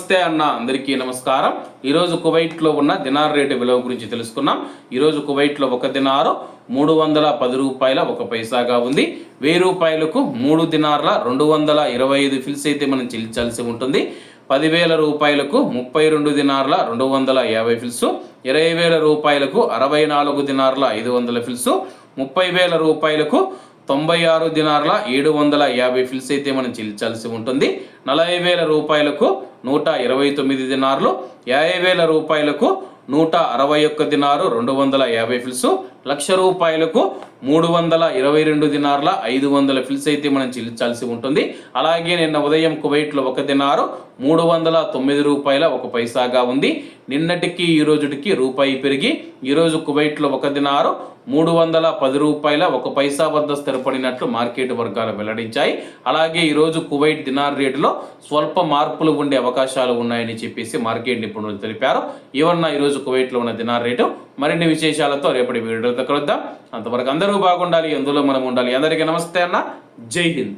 నమస్తే అన్న, అందరికీ నమస్కారం. ఈరోజు కువైట్లో ఉన్న దినార్ రేటు విలువ గురించి తెలుసుకున్నాం. ఈరోజు కువైట్లో ఒక దినారు 310 రూపాయల 1 పైసాగా ఉంది. 1000 రూపాయలకు 3 దినార్ల 225 ఫిల్స్ అయితే మనం చెల్లించాల్సి ఉంటుంది. 10,000 రూపాయలకు 32 దినార్ల 250 ఫిల్స్, 20,000 రూపాయలకు 64 దినార్ల 500 ఫిల్స్, 30,000 రూపాయలకు 96 దినార్ల 750 ఫిల్స్ అయితే మనం చెల్లించాల్సి ఉంటుంది. 40,000 రూపాయలకు 129 దినార్లు, 50,000 రూపాయలకు 161 దినారు 250 ఫిల్స్, 1,00,000 రూపాయలకు 322 దినార్ల 500 ఫిల్స్ అయితే మనం చెల్లించాల్సి ఉంటుంది. అలాగే నిన్న ఉదయం కువైట్లో ఒక దినారు 309 రూపాయల 1 పైసాగా ఉంది. నిన్నటికి ఈ రోజుకి రూపాయి పెరిగి ఈరోజు కువైట్లో ఒక దినారు 310 రూపాయల 1 పైసా వద్ద స్థిరపడినట్లు మార్కెట్ వర్గాలు వెల్లడించాయి. అలాగే ఈరోజు కువైట్ దినార్ రేటులో స్వల్ప మార్పులు ఉండే అవకాశాలు ఉన్నాయని చెప్పేసి మార్కెట్ నిపుణులు తెలిపారు. ఇవన్న ఈరోజు కువైట్లో ఉన్న దినార్ రేటు. మరిన్ని విశేషాలతో రేపటి వీడియోతో కలుద్దాం. అంతవరకు అందరూ బాగుండాలి, అందులో మనం ఉండాలి. అందరికీ నమస్తే అన్న, జై హింద్.